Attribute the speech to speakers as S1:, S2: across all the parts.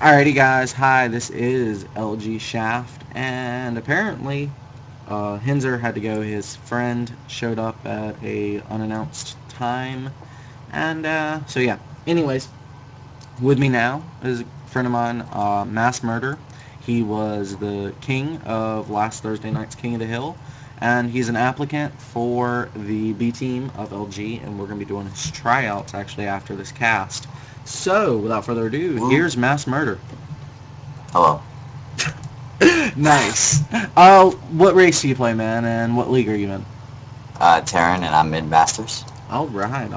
S1: Alrighty guys, hi, this is LG Shaft, and apparently Hinzer had to go. His friend showed up at a unannounced time, and so yeah. Anyways, with me now is a friend of mine, MassMurder. He was the king of last Thursday night's King of the Hill, and he's an applicant for the B team of LG, and we're going to be doing his tryouts actually after this cast. So, without further ado,
S2: Woo.
S1: here's MassMurder.
S2: Hello.
S1: Nice. What race do you play, man, and what league are you in?
S2: Taryn, and I'm mid-masters.
S1: All right.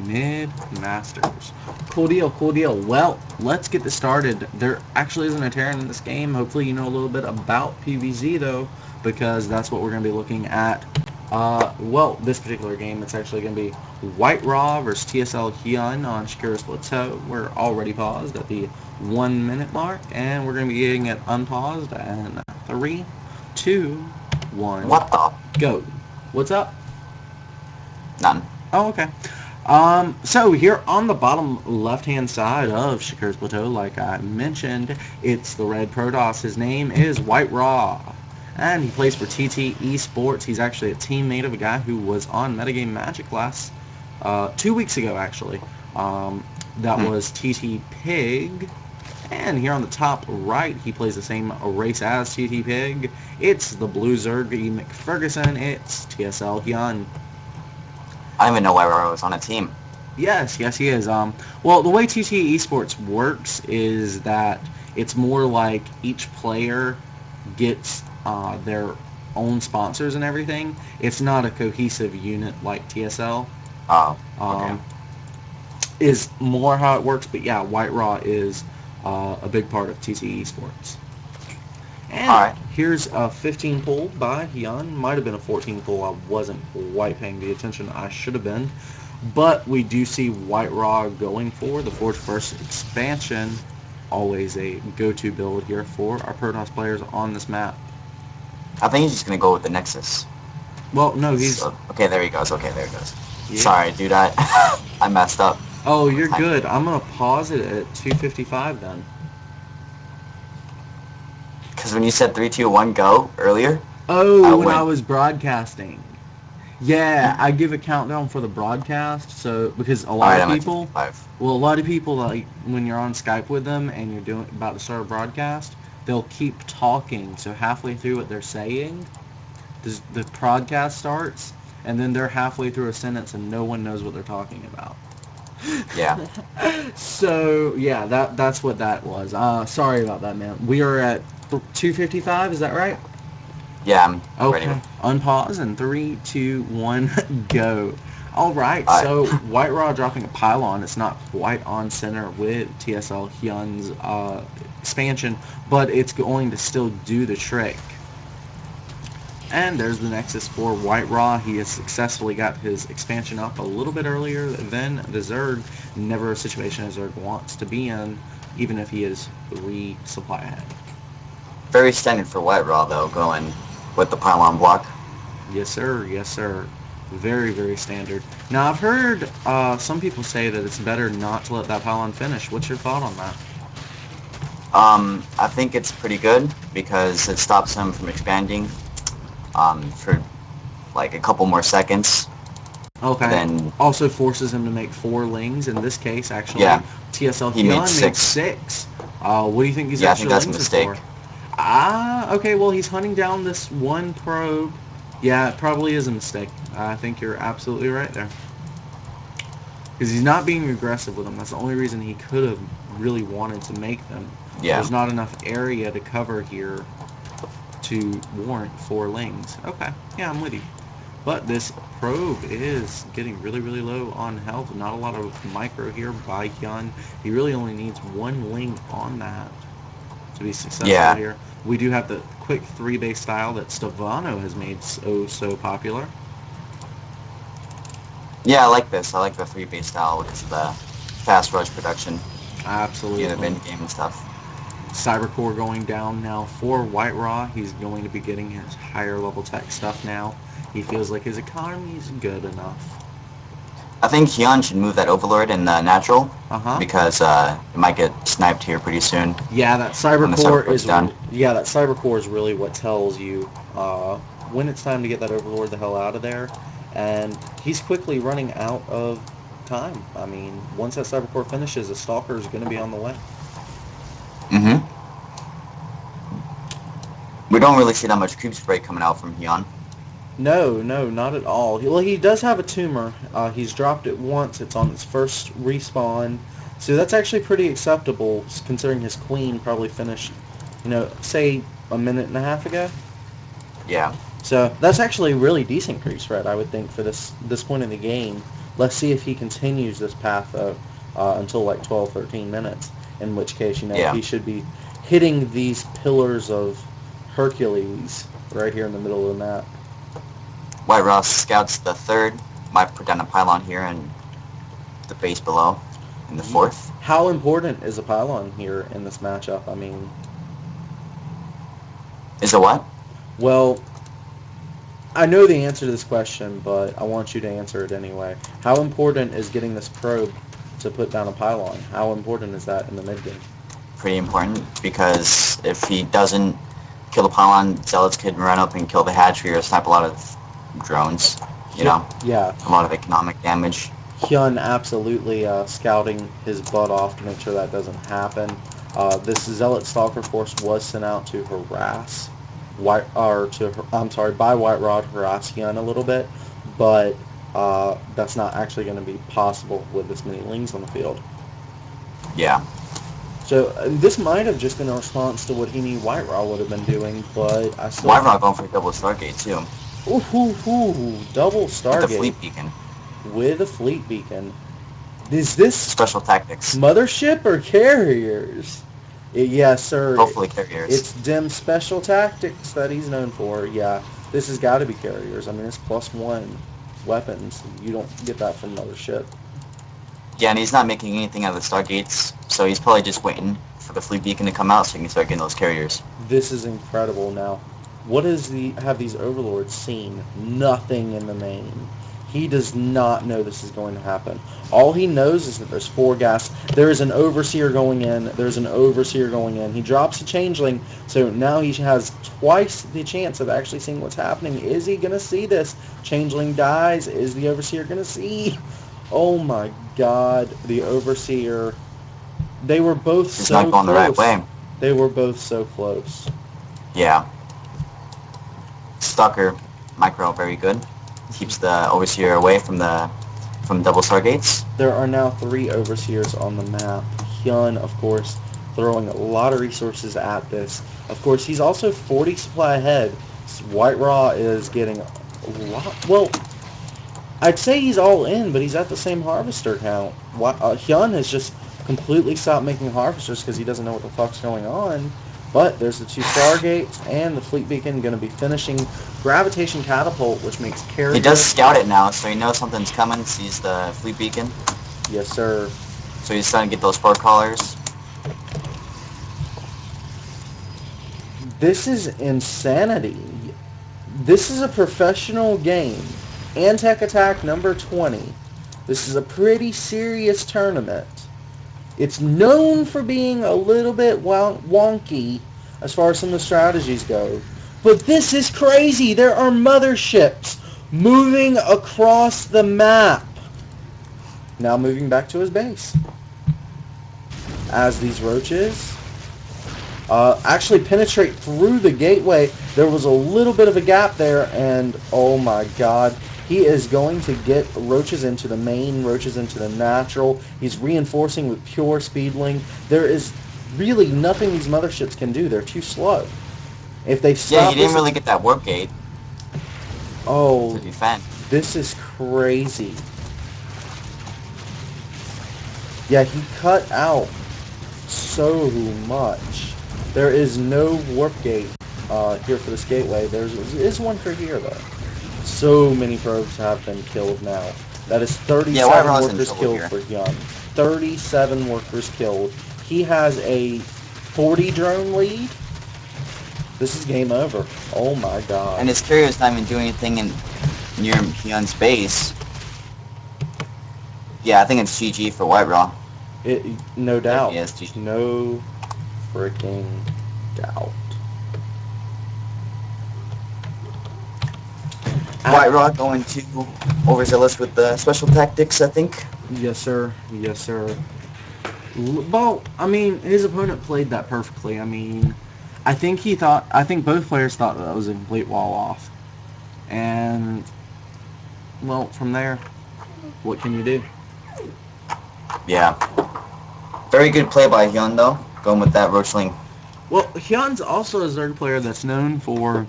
S1: Mid-Masters. Cool deal, cool deal. Well, let's get this started. There actually isn't a Terran in this game. Hopefully you know a little bit about PvZ, though, because that's what we're going to be looking at. This particular game, it's actually going to be White Raw versus TSLHyun on Shakuras Plateau. We're already paused at the 1 minute mark, and we're going to be getting it unpaused in 3, 2, 1,
S2: What the?
S1: go. What's up?
S2: None.
S1: Oh, okay. So here on the bottom left-hand side of Shakuras Plateau, like I mentioned, it's the red Protoss. His name is White Raw, and he plays for TT Esports. He's actually a teammate of a guy who was on Metagame Magic last 2 weeks ago, actually. That was TT Pig. And here on the top right, he plays the same race as TT Pig. It's the Blue Zerg McFerguson. It's TSLHyun.
S2: I don't even know why I was on a team.
S1: Yes, he is. Well, the way TT Esports works is that it's more like each player gets their own sponsors and everything. It's not a cohesive unit like TSL.
S2: Oh, okay.
S1: Is more how it works, but yeah, White Raw is a big part of TT Esports. And
S2: Alright.
S1: here's a 15 pull by Hyun. Might have been a 14 pull. I wasn't quite paying the attention I should have been. But we do see White Raw going for the Forge First expansion. Always a go-to build here for our Protoss players on this map.
S2: I think he's just going to go with the Nexus.
S1: Well, no, he's...
S2: Okay, there he goes.
S1: Yeah.
S2: Sorry, dude, I messed up.
S1: Oh, you're good. I'm going to pause it at 2:55 then.
S2: Because when you said 3, 2, 1, go earlier...
S1: Oh, when I was broadcasting. Yeah, I give a countdown for the broadcast, so because a lot of people, like when you're on Skype with them and you're about to start a broadcast, they'll keep talking. So halfway through what they're saying, the broadcast starts, and then they're halfway through a sentence and no one knows what they're talking about.
S2: Yeah.
S1: So yeah, that's what that was. Sorry about that, man. We are at 2:55. Is that right?
S2: Yeah, I'm ready.
S1: Okay, unpause in 3, 2, 1, go. Alright, so White Raw dropping a pylon. It's not quite on center with TSLHyun's expansion, but it's going to still do the trick. And there's the Nexus for White Raw. He has successfully got his expansion up a little bit earlier than the Zerg. Never a situation a Zerg wants to be in, even if he is 3 supply ahead.
S2: Very standard for White Raw, though, going with the pylon block.
S1: Yes, sir. Very, very standard. Now, I've heard some people say that it's better not to let that pylon finish. What's your thought on that?
S2: I think it's pretty good because it stops him from expanding for like a couple more seconds.
S1: Okay.
S2: Then
S1: also forces him to make 4 lings. In this case, actually,
S2: yeah,
S1: TSLHyun made 6. What do you think these extra
S2: I think that's a
S1: lings
S2: mistake.
S1: are for? Okay, well, he's hunting down this one probe. Yeah, it probably is a mistake. I think you're absolutely right there. Because he's not being aggressive with them. That's the only reason he could have really wanted to make them.
S2: Yeah.
S1: There's not enough area to cover here to warrant 4 lings. Okay, yeah, I'm with you. But this probe is getting really, really low on health. Not a lot of micro here by Hyun. He really only needs 1 ling on that to be successful here. We do have the quick 3-base style that Stavano has made so popular.
S2: Yeah, I like this. I like the 3-base style because of the fast rush production.
S1: Absolutely.
S2: The event game and stuff.
S1: Cybercore going down now for White Raw. He's going to be getting his higher level tech stuff now. He feels like his economy is good enough.
S2: I think Hyun should move that Overlord in the natural
S1: Uh-huh.
S2: because it might get sniped here pretty soon
S1: Yeah, that
S2: when the
S1: cyber
S2: cyber
S1: core
S2: core's done.
S1: that cyber core is really what tells you when it's time to get that overlord the hell out of there, and he's quickly running out of time. I mean, once that cyber core finishes, a stalker is going to be on the way.
S2: Mm-hmm. We don't really see that much creep spray coming out from Hyun.
S1: No, no, not at all. Well, he does have a tumor. He's dropped it once. It's on its first respawn. So that's actually pretty acceptable, considering his queen probably finished, say a minute and a half ago.
S2: Yeah.
S1: So that's actually a really decent creep spread, I would think, for this point in the game. Let's see if he continues this path until like 12, 13 minutes, in which case,
S2: Yeah.
S1: he should be hitting these pillars of Hercules right here in the middle of the map.
S2: White Ross scouts the third. Might put down a pylon here and the base below in the fourth.
S1: How important is a pylon here in this matchup? I mean,
S2: Is it what?
S1: well, I know the answer to this question, but I want you to answer it anyway. How important is getting this probe to put down a pylon? How important is that in the mid game?
S2: Pretty important because if he doesn't kill the pylon, zealots could run up and kill the hatchery or snipe a lot of drones.
S1: Yeah.
S2: A lot of economic damage.
S1: Hyun absolutely scouting his butt off to make sure that doesn't happen. This Zealot Stalker force was sent out to harass by White Rod harass Hyun a little bit, but that's not actually going to be possible with this many Lings on the field.
S2: Yeah.
S1: So this might have just been a response to what he knew White Rod would have been doing, but I still...
S2: White Rod going for a double Stargate too.
S1: Ooh, double Stargate.
S2: With the fleet beacon.
S1: With a fleet beacon. Is this
S2: special tactics?
S1: Mothership or carriers? Yes, sir.
S2: Hopefully carriers.
S1: It's dim special tactics that he's known for. Yeah, this has got to be carriers. I mean, it's +1 weapons. You don't get that from Mothership.
S2: Yeah, and he's not making anything out of the Stargates, so he's probably just waiting for the fleet beacon to come out so he can start getting those carriers.
S1: This is incredible. Now, what have these overlords seen? Nothing in the main. He does not know this is going to happen. All he knows is that there's 4 gas. There is an overseer going in. There's an overseer going in. He drops a changeling, so now he has twice the chance of actually seeing what's happening. Is he going to see this? Changeling dies. Is the overseer going to see? Oh my god, the overseer. They were both
S2: He's
S1: so
S2: not going
S1: close.
S2: the right way.
S1: They were both so close.
S2: Yeah. Stalker micro very good. Keeps the overseer away from double Stargates.
S1: There are now 3 overseers on the map. Hyun, of course, throwing a lot of resources at this. Of course, he's also 40 supply ahead. White Raw is getting a lot. Well, I'd say he's all in, but he's at the same harvester count. Hyun has just completely stopped making harvesters because he doesn't know what the fuck's going on. But there's the 2 Stargates and the fleet beacon going to be finishing gravitation catapult, which makes carrier.
S2: He does scout it now, so he knows something's coming. Sees the fleet beacon.
S1: Yes, sir.
S2: So he's starting to get those port callers.
S1: This is insanity. This is a professional game. Antec Attack number 20. This is a pretty serious tournament. It's known for being a little bit wonky as far as some of the strategies go. But this is crazy. There are motherships moving across the map. Now moving back to his base. As these roaches actually penetrate through the gateway. There was a little bit of a gap there, and oh my god. He is going to get roaches into the main, roaches into the natural. He's reinforcing with pure speedling. There is really nothing these motherships can do. They're too slow. If they stop...
S2: Yeah, he didn't really get that warp gate.
S1: Oh,
S2: to defend.
S1: This is crazy. Yeah, he cut out so much. There is no warp gate here for this gateway. There is one for here, though. So many probes have been killed now. That is 37 workers killed for Hyun. 37 workers killed. He has a 40 drone lead. This is game over. Oh my god.
S2: And his carrier's not even doing anything near Hyun's base. Yeah, I think it's GG for White Raw.
S1: No doubt.
S2: Yes, GG.
S1: No freaking doubt.
S2: White Raw going to overzealous with the special tactics, I think.
S1: Yes, sir. Yes, sir. Well, I mean, his opponent played that perfectly. I mean, I think both players thought that was a complete wall off. And, well, from there, what can you do?
S2: Yeah. Very good play by Hyun, though, going with that Roachling.
S1: Well, Hyun's also a Zerg player that's known for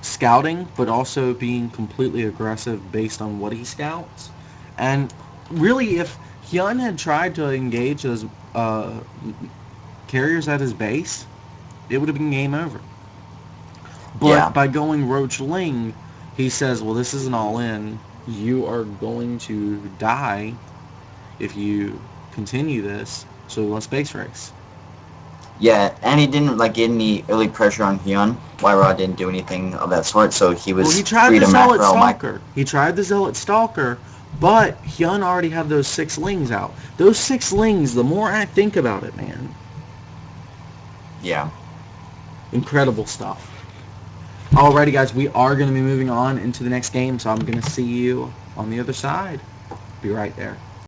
S1: scouting, but also being completely aggressive based on what he scouts. And really, if Hyun had tried to engage those carriers at his base, it would have been game over. But
S2: Yeah.
S1: by going Roach Ling, he says, well, this isn't all in. You are going to die if you continue this, so let's base race.
S2: Yeah, and he didn't get any early pressure on Hyun. White Raw didn't do anything of that sort, so he was
S1: Well, he tried
S2: free
S1: the
S2: to
S1: Zealot
S2: macro.
S1: Stalker. He tried the Zealot Stalker, but Hyun already had those 6 Lings out. Those 6 Lings, the more I think about it, man,
S2: Yeah.
S1: incredible stuff. Alrighty, guys, we are going to be moving on into the next game, so I'm going to see you on the other side. Be right there.